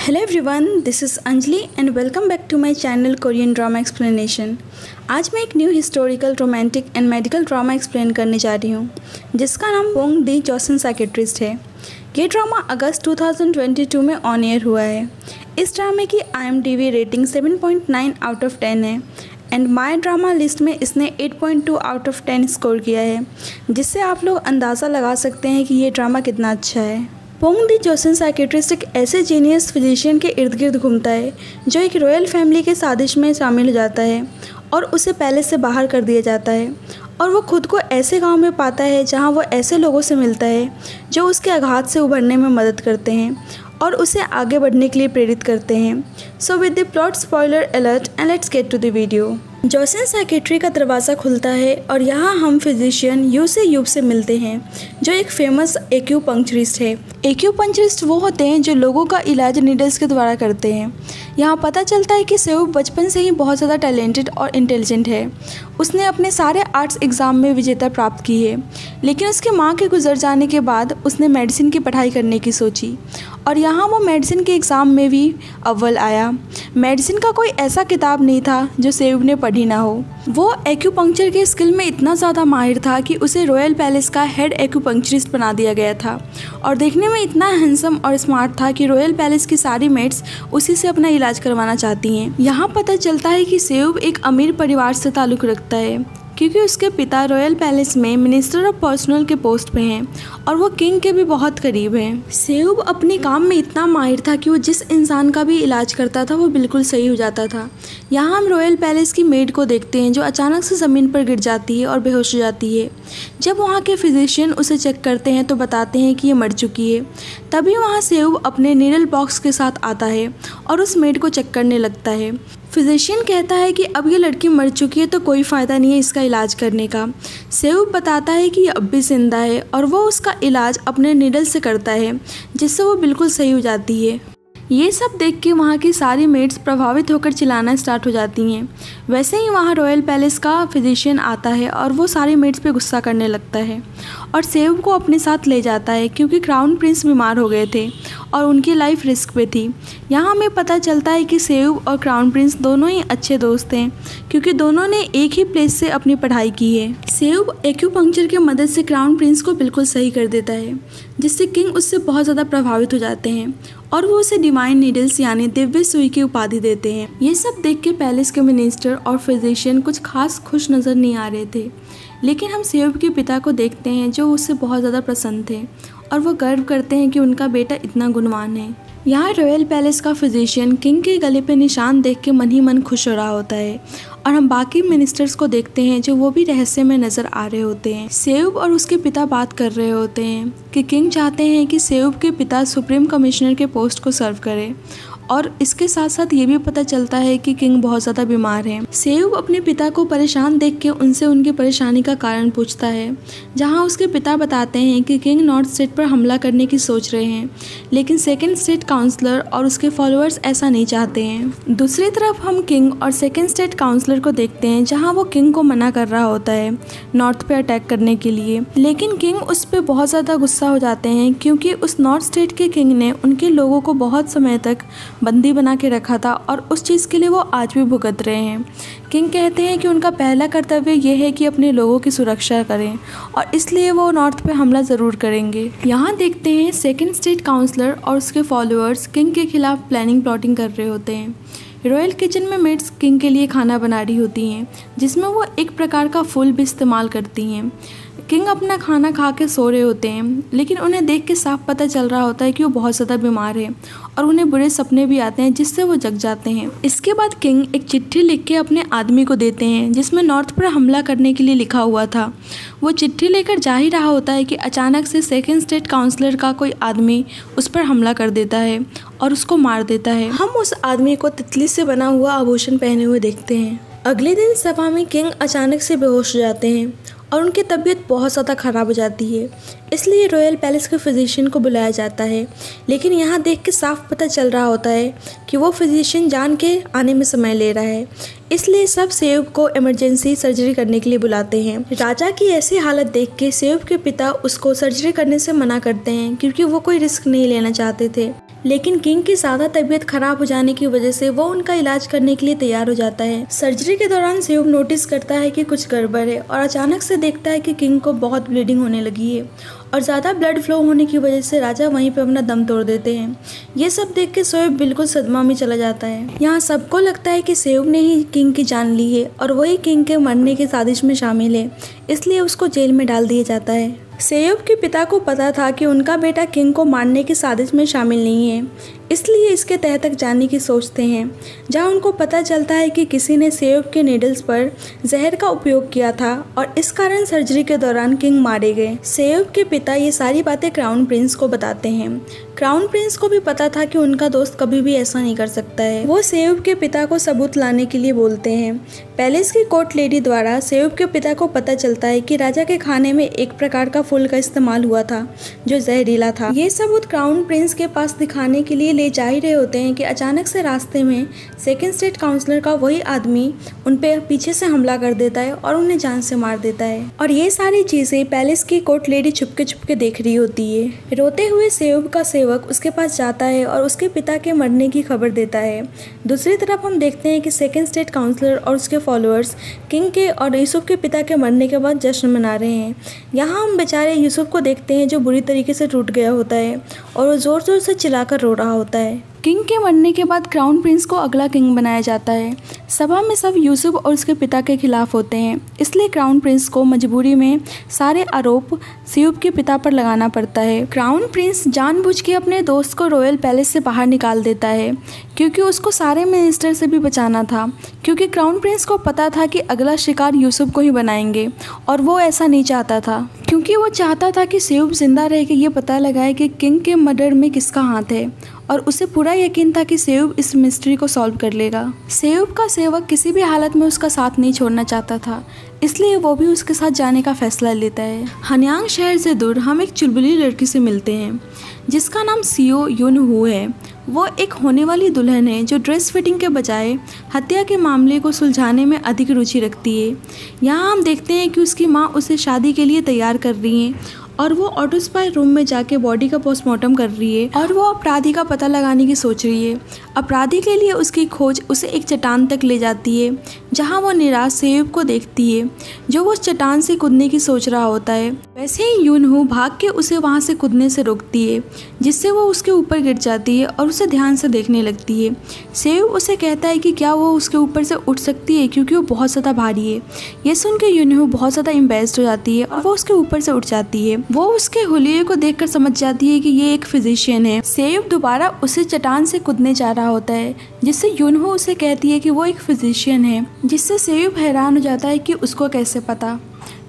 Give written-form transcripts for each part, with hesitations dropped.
Hello everyone, this is Anjali and welcome back to my channel Korean drama explanation. आज मैं एक new historical, romantic and medical drama explain करने जा रही हूँ जिसका नाम पोंग दी जोसन साइकेट्रिस्ट है। ये ड्रामा अगस्त 2022 में ऑन एयर हुआ है। इस ड्रामे की IMDb रेटिंग 7.9 आउट ऑफ 10 है एंड माय ड्रामा लिस्ट में इसने 8.2 आउट ऑफ 10 स्कोर किया है, जिससे आप लोग अंदाज़ा लगा सकते हैं कि ये ड्रामा कितना अच्छा है। पोंग दी जोसन साइकेट्रिस्ट एक ऐसे जीनियस फिजिशियन के इर्द गिर्द घूमता है जो एक रॉयल फैमिली के साजिश में शामिल हो जाता है और उसे पैलेस से बाहर कर दिया जाता है और वो खुद को ऐसे गांव में पाता है जहां वो ऐसे लोगों से मिलता है जो उसके आघात से उभरने में मदद करते हैं और उसे आगे बढ़ने के लिए प्रेरित करते हैं। So with the plot spoiler alert and let's get to the video. Joseon psychiatry का दरवाज़ा खुलता है और यहाँ हम फिजिशियन यू से यूब से मिलते हैं जो एक फेमस एक्यूपंक्चरिस्ट है। एक्यूपंक्चरिस्ट वो होते हैं जो लोगों का इलाज नीडल्स के द्वारा करते हैं। यहाँ पता चलता है कि सेऊब बचपन से ही बहुत ज़्यादा टैलेंटेड और इंटेलिजेंट है। उसने अपने सारे आर्ट्स एग्ज़ाम में विजेता प्राप्त की है, लेकिन उसके माँ के गुजर जाने के बाद उसने मेडिसिन की पढ़ाई करने की सोची और यहाँ वो मेडिसिन के एग्ज़ाम में भी अव्वल आया। मेडिसिन का कोई ऐसा किताब नहीं था जो सेऊब ने पढ़ी ना हो। वो एक्यूपंक्चर के स्किल में इतना ज़्यादा माहिर था कि उसे रॉयल पैलेस का हेड एक्यूपंक्चरिस्ट बना दिया गया था और देखने में इतना हैंडसम और स्मार्ट था कि रॉयल पैलेस की सारी मेट्स उसी से अपना इलाज करवाना चाहती हैं। यहाँ पता चलता है कि सेऊब एक अमीर परिवार से ताल्लुक़ रखता है क्योंकि उसके पिता रॉयल पैलेस में मिनिस्टर ऑफ पर्सनल के पोस्ट पे हैं और वो किंग के भी बहुत करीब हैं। सेऊब अपने काम में इतना माहिर था कि वो जिस इंसान का भी इलाज करता था वो बिल्कुल सही हो जाता था। यहाँ हम रॉयल पैलेस की मेड को देखते हैं जो अचानक से ज़मीन पर गिर जाती है और बेहोश हो जाती है। जब वहाँ के फिजिशियन उसे चेक करते हैं तो बताते हैं कि ये मर चुकी है। तभी वहाँ सेऊब अपने नीडल बॉक्स के साथ आता है और उस मेड को चेक करने लगता है। फिजिशियन कहता है कि अब ये लड़की मर चुकी है तो कोई फ़ायदा नहीं है इसका इलाज करने का। सेऊब बताता है कि ये अब भी जिंदा है और वो उसका इलाज अपने नीडल से करता है जिससे वो बिल्कुल सही हो जाती है। ये सब देख के वहाँ की सारी मेड्स प्रभावित होकर चिल्लाना स्टार्ट हो जाती हैं। वैसे ही वहाँ रॉयल पैलेस का फिजिशियन आता है और वो सारी मेड्स पे गुस्सा करने लगता है और सेऊब को अपने साथ ले जाता है क्योंकि क्राउन प्रिंस बीमार हो गए थे और उनकी लाइफ रिस्क पे थी। यहाँ हमें पता चलता है कि सेऊब और क्राउन प्रिंस दोनों ही अच्छे दोस्त हैं क्योंकि दोनों ने एक ही प्लेस से अपनी पढ़ाई की है। सेऊब एक्यूपंक्चर की मदद से क्राउन प्रिंस को बिल्कुल सही कर देता है जिससे किंग उससे बहुत ज़्यादा प्रभावित हो जाते हैं और वो उसे डिवाइन नीडल्स यानी दिव्य सुई की उपाधि देते हैं। ये सब देख के पैलेस के मिनिस्टर और फिजिशियन कुछ खास खुश नज़र नहीं आ रहे थे, लेकिन हम सेऊब के पिता को देखते हैं जो उससे बहुत ज़्यादा प्रसन्न थे और वो गर्व करते हैं कि उनका बेटा इतना गुणवान है। यहाँ रॉयल पैलेस का फिजिशियन किंग के गले पे निशान देख के मन ही मन खुश हो रहा होता है और हम बाकी मिनिस्टर्स को देखते हैं जो वो भी रहस्य में नज़र आ रहे होते हैं। सेऊब और उसके पिता बात कर रहे होते हैं कि किंग चाहते हैं कि सेऊब के पिता सुप्रीम कमिश्नर के पोस्ट को सर्व करें और इसके साथ साथ ये भी पता चलता है कि किंग बहुत ज़्यादा बीमार है। सेऊब अपने पिता को परेशान देख के उनसे उनकी परेशानी का कारण पूछता है, जहां उसके पिता बताते हैं कि किंग नॉर्थ स्टेट पर हमला करने की सोच रहे हैं, लेकिन सेकंड स्टेट काउंसलर और उसके फॉलोअर्स ऐसा नहीं चाहते हैं। दूसरी तरफ हम किंग और सेकंड स्टेट काउंसलर को देखते हैं जहाँ वो किंग को मना कर रहा होता है नॉर्थ पे अटैक करने के लिए, लेकिन किंग उस पर बहुत ज़्यादा गुस्सा हो जाते हैं क्योंकि उस नॉर्थ स्टेट के किंग ने उनके लोगों को बहुत समय तक बंदी बना के रखा था और उस चीज़ के लिए वो आज भी भुगत रहे हैं। किंग कहते हैं कि उनका पहला कर्तव्य ये है कि अपने लोगों की सुरक्षा करें और इसलिए वो नॉर्थ पे हमला ज़रूर करेंगे। यहाँ देखते हैं सेकंड स्टेट काउंसलर और उसके फॉलोअर्स किंग के खिलाफ प्लानिंग प्लॉटिंग कर रहे होते हैं। रॉयल किचन में मेड्स किंग के लिए खाना बना रही होती हैं जिसमें वो एक प्रकार का फूल भी इस्तेमाल करती हैं। किंग अपना खाना खा के सो रहे होते हैं, लेकिन उन्हें देख के साफ पता चल रहा होता है कि वो बहुत ज़्यादा बीमार है और उन्हें बुरे सपने भी आते हैं जिससे वो जग जाते हैं। इसके बाद किंग एक चिट्ठी लिख के अपने आदमी को देते हैं जिसमें नॉर्थ पर हमला करने के लिए लिखा हुआ था। वो चिट्ठी लेकर जा ही रहा होता है कि अचानक से सेकंड स्टेट काउंसलर का कोई आदमी उस पर हमला कर देता है और उसको मार देता है। हम उस आदमी को तितली से बना हुआ आभूषण पहने हुए देखते हैं। अगले दिन सभा में किंग अचानक से बेहोश हो जाते हैं और उनकी तबीयत बहुत ज़्यादा ख़राब हो जाती है, इसलिए रॉयल पैलेस के फिजिशियन को बुलाया जाता है। लेकिन यहाँ देख के साफ पता चल रहा होता है कि वो फिजिशियन जान के आने में समय ले रहा है, इसलिए सब सेऊब को इमरजेंसी सर्जरी करने के लिए बुलाते हैं। राजा की ऐसी हालत देख के सेऊब के पिता उसको सर्जरी करने से मना करते हैं क्योंकि वो कोई रिस्क नहीं लेना चाहते थे। लेकिन किंग की ज़्यादा तबीयत खराब हो जाने की वजह से वो उनका इलाज करने के लिए तैयार हो जाता है। सर्जरी के दौरान सेयूब नोटिस करता है कि कुछ गड़बड़ है और अचानक से देखता है कि किंग को बहुत ब्लीडिंग होने लगी है और ज़्यादा ब्लड फ्लो होने की वजह से राजा वहीं पे अपना दम तोड़ देते हैं। ये सब देख के सेयूब बिल्कुल सदमा में चला जाता है। यहाँ सबको लगता है कि सेयूब ने ही किंग की जान ली है और वही किंग के मरने की साजिश में शामिल है, इसलिए उसको जेल में डाल दिया जाता है। सेयूब के पिता को पता था कि उनका बेटा किंग को मारने की साजिश में शामिल नहीं है, इसलिए इसके तह तक जाने की सोचते हैं, जहां उनको पता चलता है कि किसी ने सेयूब के नीडल्स पर जहर का उपयोग किया था और इस कारण सर्जरी के दौरान किंग मारे गए। सेयूब के पिता ये सारी बातें क्राउन प्रिंस को बताते हैं। क्राउन प्रिंस को भी पता था कि उनका दोस्त कभी भी ऐसा नहीं कर सकता है। वो सेयूब के पिता को सबूत लाने के लिए बोलते हैं। पैलेस की कोर्ट लेडी द्वारा सेयूब के पिता को पता चलता है कि राजा के खाने में एक प्रकार का फूल का इस्तेमाल हुआ था जो जहरीला था। ये सबूत क्राउन प्रिंस के पास दिखाने के लिए ले जा ही रहे होते हैं कि अचानक से रास्ते में सेकंड स्टेट काउंसलर का वही आदमी उन पे पीछे से हमला कर देता है और उन्हें जान से मार देता है। और ये सारी चीजें पैलेस की कोर्ट लेडी छुपके देख रही होती है। रोते हुए सेयूब का सेवक उसके पास जाता है और उसके पिता के मरने की खबर देता है। दूसरी तरफ हम देखते हैं कि सेकंड स्टेट काउंसलर और उसके फॉलोअर्स किंग के और यूसुफ के पिता के मरने के बाद जश्न मना रहे हैं। यहाँ हम बेचारे यूसुफ को देखते हैं जो बुरी तरीके से टूट गया होता है और वो जोर जोर से चिल्लाकर रो रहा होता है। किंग के मरने के बाद क्राउन प्रिंस को अगला किंग बनाया जाता है। सभा में सब यूसुफ और उसके पिता के खिलाफ होते हैं, इसलिए क्राउन प्रिंस को मजबूरी में सारे आरोप सेयूब के पिता पर लगाना पड़ता है। क्राउन प्रिंस जानबूझ के अपने दोस्त को रॉयल पैलेस से बाहर निकाल देता है क्योंकि उसको सारे मिनिस्टर से भी बचाना था, क्योंकि क्राउन प्रिंस को पता था कि अगला शिकार यूसुफ को ही बनाएंगे और वो ऐसा नहीं चाहता था, क्योंकि वो चाहता था कि सेयूब जिंदा रह के ये पता लगाए कि किंग के मर्डर में किसका हाथ है और उसे पूरा यकीन था कि सेयूब इस मिस्ट्री को सॉल्व कर लेगा। सेयूब का सेवक किसी भी हालत में उसका साथ नहीं छोड़ना चाहता था, इसलिए वो भी उसके साथ जाने का फैसला लेता है। हन्यांग शहर से दूर हम एक चुलबुली लड़की से मिलते हैं जिसका नाम सियो युन हू है। वो एक होने वाली दुल्हन है जो ड्रेस फिटिंग के बजाय हत्या के मामले को सुलझाने में अधिक रुचि रखती है। यहाँ हम देखते हैं कि उसकी माँ उसे शादी के लिए तैयार कर रही है और वो ऑटो स्पाई रूम में जाके बॉडी का पोस्टमार्टम कर रही है और वो अपराधी का पता लगाने की सोच रही है। अपराधी के लिए उसकी खोज उसे एक चट्टान तक ले जाती है जहां वो निराश सेयूब को देखती है जो वो चट्टान से कूदने की सोच रहा होता है। वैसे ही यूनहू भाग के उसे वहां से कूदने से रोकती है, जिससे वो उसके ऊपर गिर जाती है और उसे ध्यान से देखने लगती है। सेयूब उसे कहता है कि क्या वो उसके ऊपर से उठ सकती है क्योंकि वो बहुत ज़्यादा भारी है। ये सुन के यूनहू बहुत ज़्यादा एम्बेस्ड हो जाती है और वो उसके ऊपर से उठ जाती है। वो उसके हुलिये को देखकर समझ जाती है कि ये एक फिजिशियन है। सेयूब दोबारा उसे चट्टान से कूदने जा रहा होता है, जिससे यूनहू उसे कहती है कि वो एक फिजिशियन है, जिससे सेयूब हैरान हो जाता है कि उसको कैसे पता।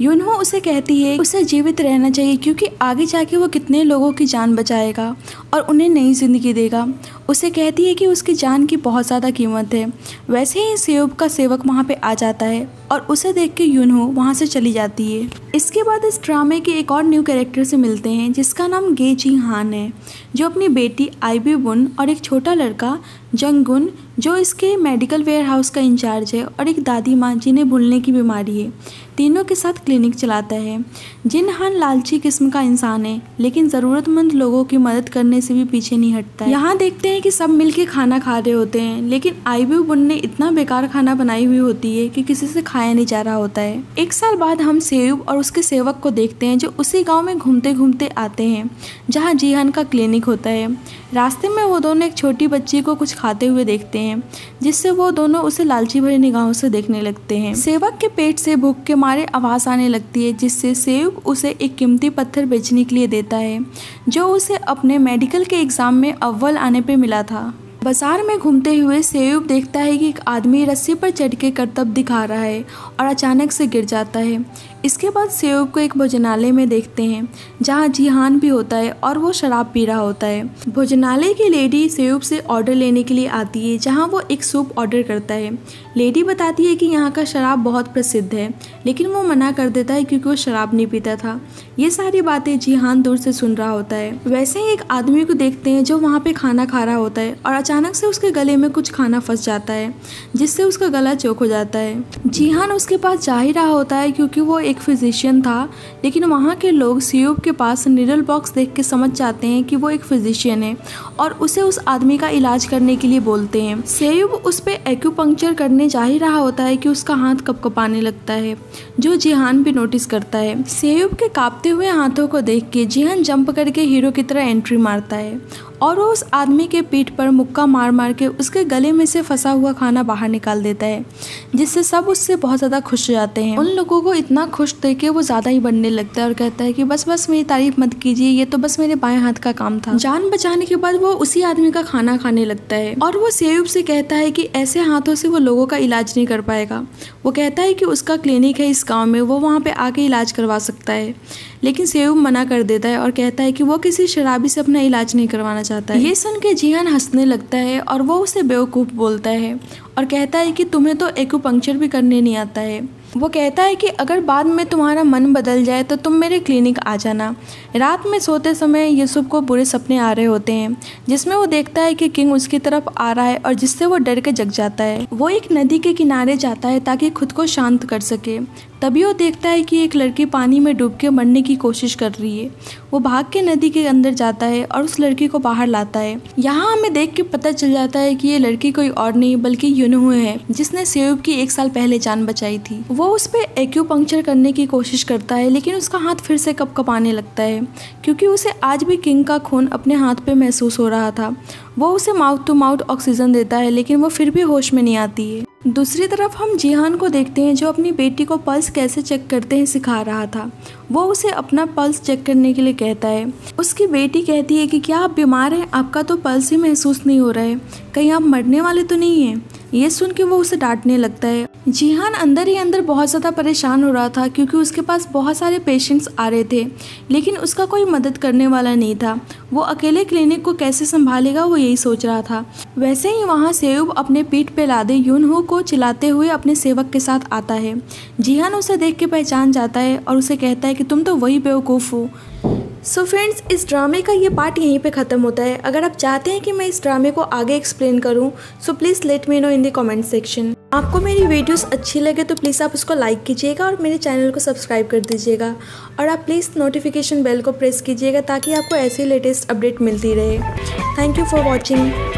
यूनहू उसे कहती है उसे जीवित रहना चाहिए क्योंकि आगे जाके वो कितने लोगों की जान बचाएगा और उन्हें नई जिंदगी देगा। उसे कहती है कि उसकी जान की बहुत ज़्यादा कीमत है। वैसे ही सेयूब का सेवक वहाँ पे आ जाता है और उसे देख के यूनहू वहाँ से चली जाती है। इसके बाद इस ड्रामे के एक और न्यू कैरेक्टर से मिलते हैं जिसका नाम गे जी हान है, जो अपनी बेटी आईबी बुन और एक छोटा लड़का जंगुन जो इसके मेडिकल वेयर हाउस का इंचार्ज है और एक दादी माँ जिन्हें भूलने की बीमारी है, तीनों के साथ क्लिनिक चलाता है। जिन हान लालची किस्म का इंसान है लेकिन ज़रूरतमंद लोगों की मदद करने से भी पीछे नहीं हटता है। यहाँ देखते हैं कि सब मिलके खाना खा रहे होते हैं लेकिन आईबी बुन ने इतना बेकार खाना बनाई हुई होती है कि किसी से खाया नहीं जा रहा होता है। एक साल बाद हम सेयूब और उसके सेवक को देखते हैं जो उसी गाँव में घूमते घूमते आते हैं जहाँ जीहान का क्लिनिक होता है। रास्ते में वो दोनों एक छोटी बच्ची को कुछ खाते हुए देखते हैं, जिससे वो दोनों उसे लालची भरी निगाहों से देखने लगते हैं। सेवक के पेट से भूख के मारे आवाज़ आने लगती है, जिससे सेयूब उसे एक कीमती पत्थर बेचने के लिए देता है जो उसे अपने मेडिकल के एग्ज़ाम में अव्वल आने पे मिला था। बाजार में घूमते हुए सेयूब देखता है कि एक आदमी रस्सी पर चढ़ के करतब दिखा रहा है और अचानक से गिर जाता है। इसके बाद सेयूब को एक भोजनालय में देखते हैं जहां जीहान भी होता है और वो शराब पी रहा होता है। भोजनालय की लेडी सेयूब से ऑर्डर लेने के लिए आती है जहां वो एक सूप ऑर्डर करता है। लेडी बताती है कि यहाँ का शराब बहुत प्रसिद्ध है, लेकिन वो मना कर देता है क्योंकि वो शराब नहीं पीता था। ये सारी बातें जीहान दूर से सुन रहा होता है। वैसे ही एक आदमी को देखते हैं जो वहाँ पे खाना खा रहा होता है और अचानक से उसके गले में कुछ खाना फंस जाता है, जिससे उसका गला चौक हो जाता है। जीहान उसके पास जा ही रहा होता है क्योंकि वो एक फिजिशियन था, लेकिन वहाँ के लोग सेयूब के पास नीडल बॉक्स देख के समझ जाते हैं कि वो एक फिजिशियन है और उसे उस आदमी का इलाज करने के लिए बोलते हैं। सेयूब उस पे एक्यूपंक्चर करने जा ही रहा होता है कि उसका हाथ कपकपाने लगता है, जो जिहान भी नोटिस करता है। सेयूब के कांपते हुए हाथों को देख के जिहान जंप करके हीरो की तरह एंट्री मारता है और वो उस आदमी के पीठ पर मुक्का मार मार के उसके गले में से फंसा हुआ खाना बाहर निकाल देता है, जिससे सब उससे बहुत ज़्यादा खुश हो जाते हैं। उन लोगों को इतना खुश देख के वो ज़्यादा ही बनने लगता है और कहता है कि बस मेरी तारीफ मत कीजिए, ये तो बस मेरे बाएं हाथ का काम था। जान बचाने के बाद वो उसी आदमी का खाना खाने लगता है और वो सेयूब से कहता है कि ऐसे हाथों से वो लोगों का इलाज नहीं कर पाएगा। वो कहता है कि उसका क्लिनिक है इस गाँव में, वो वहाँ पर आके इलाज करवा सकता है, लेकिन सेयूब मना कर देता है और कहता है कि वो किसी शराबी से अपना इलाज नहीं करवाना चाहता है। ये सुन के जिहान हंसने लगता है और वो उसे बेवकूफ़ बोलता है और कहता है कि तुम्हें तो एक्यूपंक्चर भी करने नहीं आता है। वो कहता है कि अगर बाद में तुम्हारा मन बदल जाए तो तुम मेरे क्लिनिक आ जाना। रात में सोते समय यूसुफ को बुरे सपने आ रहे होते हैं, जिसमें वो देखता है कि किंग उसकी तरफ आ रहा है और जिससे वो डर के जग जाता है। वो एक नदी के किनारे जाता है ताकि खुद को शांत कर सके। तभी वो देखता है कि एक लड़की पानी में डूब के मरने की कोशिश कर रही है। वो भाग के नदी के अंदर जाता है और उस लड़की को बाहर लाता है। यहाँ हमें देख के पता चल जाता है कि ये लड़की कोई और नहीं बल्कि यूनहू है, जिसने सेयूब की 1 साल पहले जान बचाई थी। वो उस पे एक्यूपंक्चर करने की कोशिश करता है, लेकिन उसका हाथ फिर से कपकपाने लगता है क्योंकि उसे आज भी किंग का खून अपने हाथ पे महसूस हो रहा था। वो उसे माउथ टू माउथ ऑक्सीजन देता है, लेकिन वो फिर भी होश में नहीं आती है। दूसरी तरफ हम जिहान को देखते हैं, जो अपनी बेटी को पल्स कैसे चेक करते हैं सिखा रहा था। वो उसे अपना पल्स चेक करने के लिए कहता है। उसकी बेटी कहती है कि क्या आप बीमार हैं? आपका तो पल्स ही महसूस नहीं हो रहा है, कहीं आप मरने वाले तो नहीं हैं? ये सुन के वो उसे डांटने लगता है। जिहान अंदर ही अंदर बहुत ज़्यादा परेशान हो रहा था क्योंकि उसके पास बहुत सारे पेशेंट्स आ रहे थे, लेकिन उसका कोई मदद करने वाला नहीं था। वो अकेले क्लिनिक को कैसे संभालेगा, वो यही सोच रहा था। वैसे ही वहाँ सेयूब अपने पीठ पे लादे यूनहू को चिल्लाते हुए अपने सेवक के साथ आता है। जिहान उसे देख के पहचान जाता है और उसे कहता है कि तुम तो वही बेवकूफ़ हो। सो फ्रेंड्स, इस ड्रामे का ये पार्ट यहीं पे ख़त्म होता है। अगर आप चाहते हैं कि मैं इस ड्रामे को आगे एक्सप्लेन करूं, so please let me know in the comment section. आपको मेरी वीडियोस अच्छी लगे तो प्लीज़ आप उसको लाइक कीजिएगा और मेरे चैनल को सब्सक्राइब कर दीजिएगा और आप प्लीज़ नोटिफिकेशन बेल को प्रेस कीजिएगा ताकि आपको ऐसी लेटेस्ट अपडेट मिलती रहे। Thank you for watching.